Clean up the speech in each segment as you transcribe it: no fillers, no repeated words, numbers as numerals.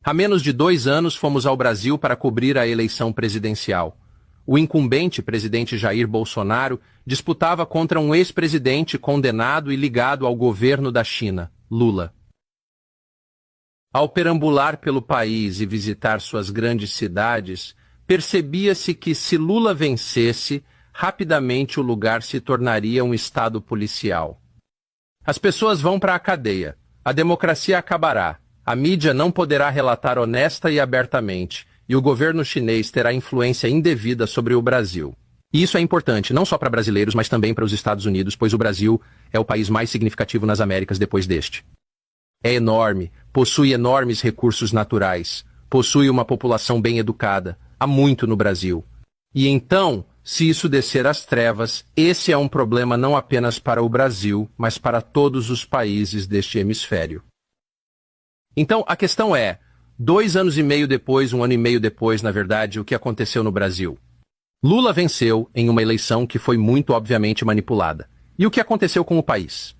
Há menos de 2 anos fomos ao Brasil para cobrir a eleição presidencial. O incumbente presidente Jair Bolsonaro disputava contra um ex-presidente condenado e ligado ao governo da China, Lula. Ao perambular pelo país e visitar suas grandes cidades, percebia-se que, se Lula vencesse, rapidamente o lugar se tornaria um estado policial. As pessoas vão para a cadeia, a democracia acabará, a mídia não poderá relatar honesta e abertamente, e o governo chinês terá influência indevida sobre o Brasil. E isso é importante não só para brasileiros, mas também para os Estados Unidos, pois o Brasil é o país mais significativo nas Américas depois deste. É enorme, possui enormes recursos naturais, possui uma população bem educada, há muito no Brasil. E então, se isso descer às trevas, esse é um problema não apenas para o Brasil, mas para todos os países deste hemisfério. Então, a questão é, 2 anos e meio depois, 1 ano e meio depois, na verdade, o que aconteceu no Brasil? Lula venceu em uma eleição que foi muito obviamente manipulada. E o que aconteceu com o país?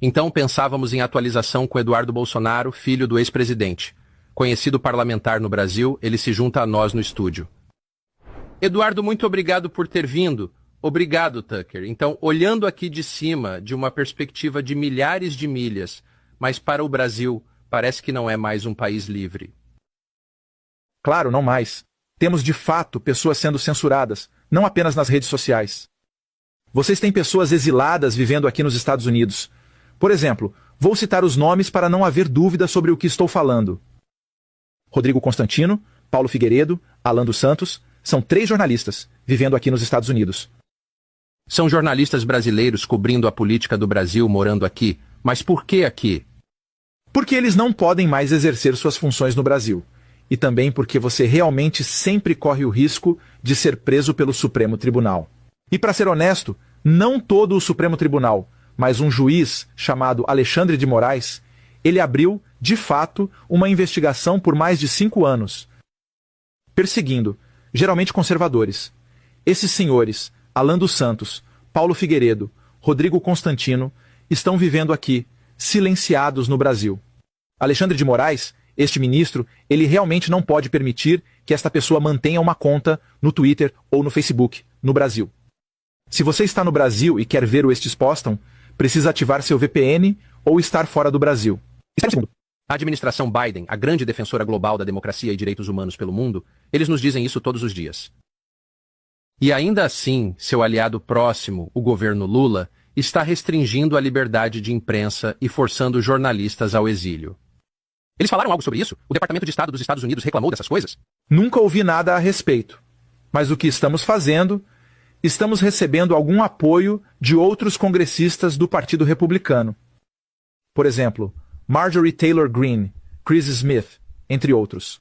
Então pensávamos em atualização com Eduardo Bolsonaro, filho do ex-presidente. Conhecido parlamentar no Brasil, ele se junta a nós no estúdio. Eduardo, muito obrigado por ter vindo. Obrigado, Tucker. Então, olhando aqui de cima, de uma perspectiva de milhares de milhas, mas para o Brasil, parece que não é mais um país livre. Claro, não mais. Temos de fato pessoas sendo censuradas, não apenas nas redes sociais. Vocês têm pessoas exiladas vivendo aqui nos Estados Unidos. Por exemplo, vou citar os nomes para não haver dúvida sobre o que estou falando. Rodrigo Constantino, Paulo Figueiredo, Alan dos Santos, são 3 jornalistas vivendo aqui nos Estados Unidos. São jornalistas brasileiros cobrindo a política do Brasil morando aqui. Mas por que aqui? Porque eles não podem mais exercer suas funções no Brasil. E também porque você realmente sempre corre o risco de ser preso pelo Supremo Tribunal. E para ser honesto, não todo o Supremo Tribunal, mas um juiz chamado Alexandre de Moraes, ele abriu, de fato, uma investigação por mais de 5 anos, perseguindo, geralmente conservadores. Esses senhores, Alan dos Santos, Paulo Figueiredo, Rodrigo Constantino, estão vivendo aqui, silenciados no Brasil. Alexandre de Moraes, este ministro, ele realmente não pode permitir que esta pessoa mantenha uma conta no Twitter ou no Facebook, no Brasil. Se você está no Brasil e quer ver o Estes Postam, precisa ativar seu VPN ou estar fora do Brasil. A administração Biden, a grande defensora global da democracia e direitos humanos pelo mundo, eles nos dizem isso todos os dias. E ainda assim, seu aliado próximo, o governo Lula, está restringindo a liberdade de imprensa e forçando jornalistas ao exílio. Eles falaram algo sobre isso? O Departamento de Estado dos Estados Unidos reclamou dessas coisas? Nunca ouvi nada a respeito. Mas o que estamos fazendo? Estamos recebendo algum apoio de outros congressistas do Partido Republicano. Por exemplo, Marjorie Taylor Greene, Chris Smith, entre outros.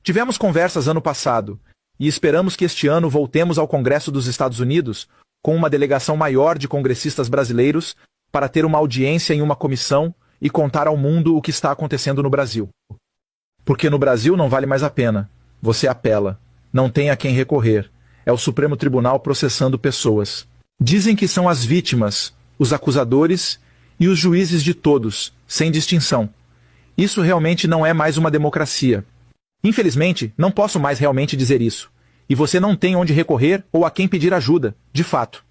Tivemos conversas ano passado, e esperamos que este ano voltemos ao Congresso dos Estados Unidos com uma delegação maior de congressistas brasileiros para ter uma audiência em uma comissão e contar ao mundo o que está acontecendo no Brasil. Porque no Brasil não vale mais a pena. Você apela. Não tem a quem recorrer. É o Supremo Tribunal processando pessoas. Dizem que são as vítimas, os acusadores e os juízes de todos, sem distinção. Isso realmente não é mais uma democracia. Infelizmente, não posso mais realmente dizer isso. E você não tem onde recorrer ou a quem pedir ajuda, de fato.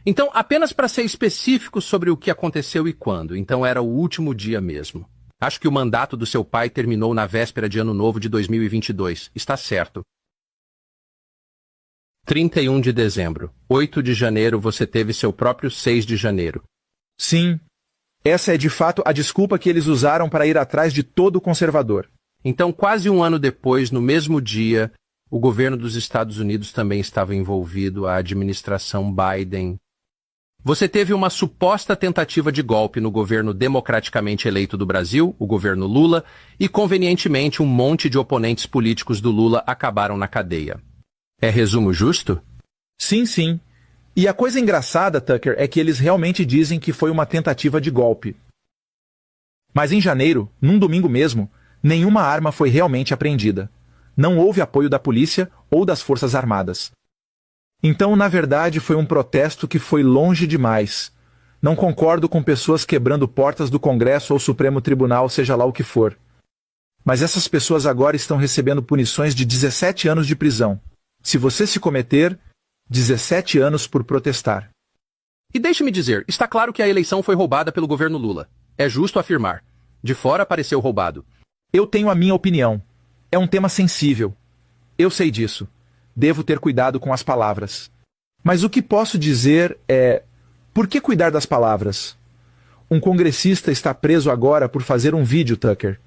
Então, apenas para ser específico sobre o que aconteceu e quando, então era o último dia mesmo. Acho que o mandato do seu pai terminou na véspera de Ano Novo de 2022. Está certo. 31 de dezembro. 8 de janeiro você teve seu próprio 6 de janeiro. Sim. Essa é de fato a desculpa que eles usaram para ir atrás de todo conservador. Então, quase 1 ano depois, no mesmo dia, o governo dos Estados Unidos também estava envolvido, a administração Biden. Você teve uma suposta tentativa de golpe no governo democraticamente eleito do Brasil, o governo Lula, e convenientemente um monte de oponentes políticos do Lula acabaram na cadeia. É resumo justo? Sim, sim. E a coisa engraçada, Tucker, é que eles realmente dizem que foi uma tentativa de golpe. Mas em janeiro, num domingo mesmo, nenhuma arma foi realmente apreendida. Não houve apoio da polícia ou das Forças Armadas. Então, na verdade, foi um protesto que foi longe demais. Não concordo com pessoas quebrando portas do Congresso ou Supremo Tribunal, seja lá o que for. Mas essas pessoas agora estão recebendo punições de 17 anos de prisão. Se você se cometer, 17 anos por protestar. E deixe-me dizer, está claro que a eleição foi roubada pelo governo Lula. É justo afirmar. De fora pareceu roubado. Eu tenho a minha opinião. É um tema sensível. Eu sei disso. Devo ter cuidado com as palavras. Mas o que posso dizer é... Por que cuidar das palavras? Um congressista está preso agora por fazer um vídeo, Tucker.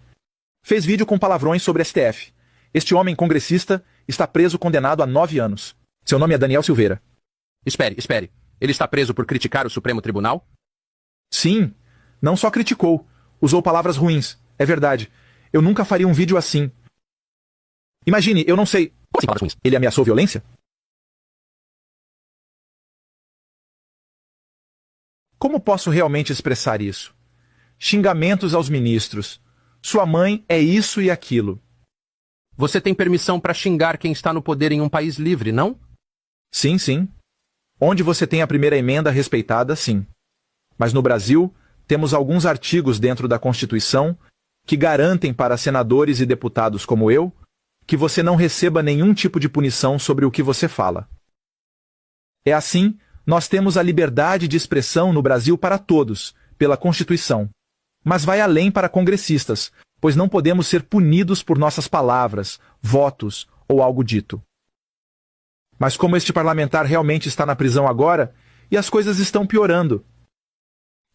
Fez vídeo com palavrões sobre STF. Este homem congressista está preso condenado a 9 anos. Seu nome é Daniel Silveira. Espere. Ele está preso por criticar o Supremo Tribunal? Sim. Não só criticou. Usou palavras ruins. É verdade. Eu nunca faria um vídeo assim. Imagine, eu não sei... Como assim palavras ruins? Ele ameaçou violência? Como posso realmente expressar isso? Xingamentos aos ministros. Sua mãe é isso e aquilo. Você tem permissão para xingar quem está no poder em um país livre, não? Sim, sim. Onde você tem a primeira emenda respeitada, sim. Mas no Brasil, temos alguns artigos dentro da Constituição que garantem para senadores e deputados como eu que você não receba nenhum tipo de punição sobre o que você fala. É assim, nós temos a liberdade de expressão no Brasil para todos, pela Constituição. Mas vai além para congressistas, pois não podemos ser punidos por nossas palavras, votos ou algo dito. Mas como este parlamentar realmente está na prisão agora, e as coisas estão piorando.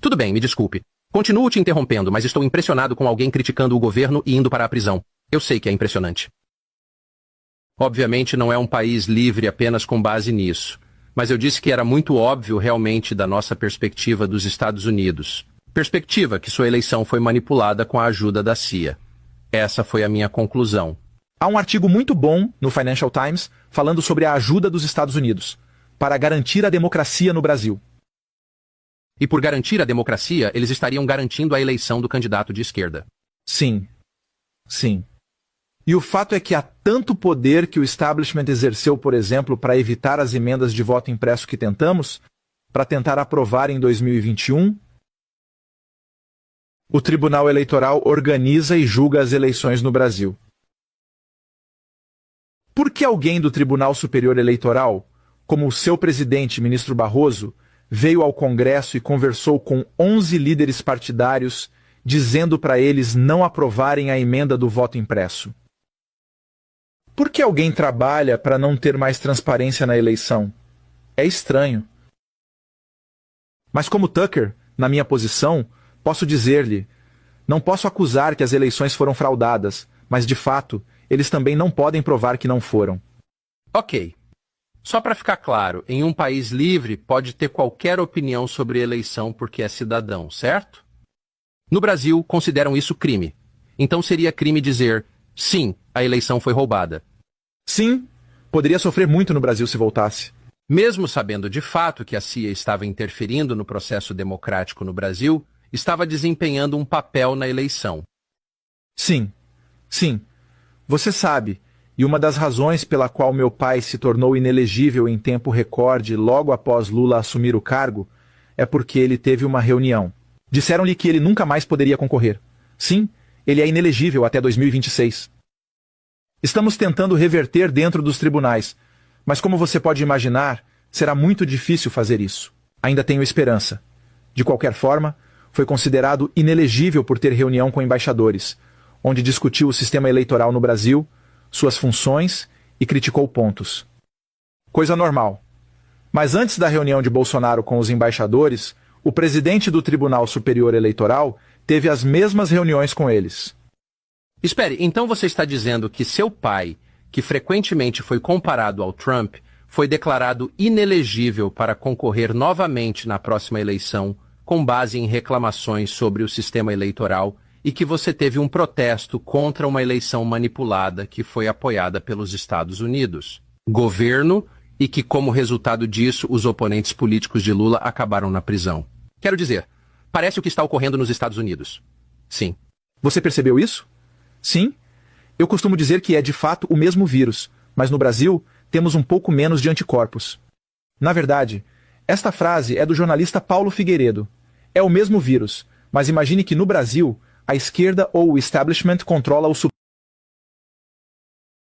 Tudo bem, me desculpe. Continuo te interrompendo, mas estou impressionado com alguém criticando o governo e indo para a prisão. Eu sei que é impressionante. Obviamente não é um país livre apenas com base nisso, mas eu disse que era muito óbvio realmente da nossa perspectiva dos Estados Unidos. Perspectiva que sua eleição foi manipulada com a ajuda da CIA. Essa foi a minha conclusão. Há um artigo muito bom no Financial Times falando sobre a ajuda dos Estados Unidos para garantir a democracia no Brasil. E por garantir a democracia, eles estariam garantindo a eleição do candidato de esquerda. Sim. Sim. E o fato é que há tanto poder que o establishment exerceu, por exemplo, para evitar as emendas de voto impresso que tentamos, para tentar aprovar em 2021. O Tribunal Eleitoral organiza e julga as eleições no Brasil. Por que alguém do Tribunal Superior Eleitoral, como o seu presidente, ministro Barroso, veio ao Congresso e conversou com 11 líderes partidários, dizendo para eles não aprovarem a emenda do voto impresso? Por que alguém trabalha para não ter mais transparência na eleição? É estranho. Mas como Tucker, na minha posição, posso dizer-lhe, não posso acusar que as eleições foram fraudadas, mas de fato, eles também não podem provar que não foram. Ok. Só para ficar claro, em um país livre pode ter qualquer opinião sobre eleição porque é cidadão, certo? No Brasil, consideram isso crime. Então seria crime dizer, sim, a eleição foi roubada. Sim, poderia sofrer muito no Brasil se voltasse. Mesmo sabendo de fato que a CIA estava interferindo no processo democrático no Brasil, estava desempenhando um papel na eleição. Sim, sim. Você sabe, e uma das razões pela qual meu pai se tornou inelegível em tempo recorde logo após Lula assumir o cargo, é porque ele teve uma reunião. Disseram-lhe que ele nunca mais poderia concorrer. Sim, ele é inelegível até 2026. Estamos tentando reverter dentro dos tribunais, mas como você pode imaginar, será muito difícil fazer isso. Ainda tenho esperança. De qualquer forma, foi considerado inelegível por ter reunião com embaixadores, onde discutiu o sistema eleitoral no Brasil, suas funções e criticou pontos. Coisa normal. Mas antes da reunião de Bolsonaro com os embaixadores, o presidente do Tribunal Superior Eleitoral teve as mesmas reuniões com eles. Espere, então você está dizendo que seu pai, que frequentemente foi comparado ao Trump, foi declarado inelegível para concorrer novamente na próxima eleição, com base em reclamações sobre o sistema eleitoral, e que você teve um protesto contra uma eleição manipulada que foi apoiada pelos Estados Unidos, governo, e que, como resultado disso, os oponentes políticos de Lula acabaram na prisão. Quero dizer, parece o que está ocorrendo nos Estados Unidos. Sim. Você percebeu isso? Sim. Eu costumo dizer que é de fato o mesmo vírus, mas no Brasil temos um pouco menos de anticorpos. Na verdade, esta frase é do jornalista Paulo Figueiredo. É o mesmo vírus, mas imagine que no Brasil, a esquerda ou o establishment controla o Supremo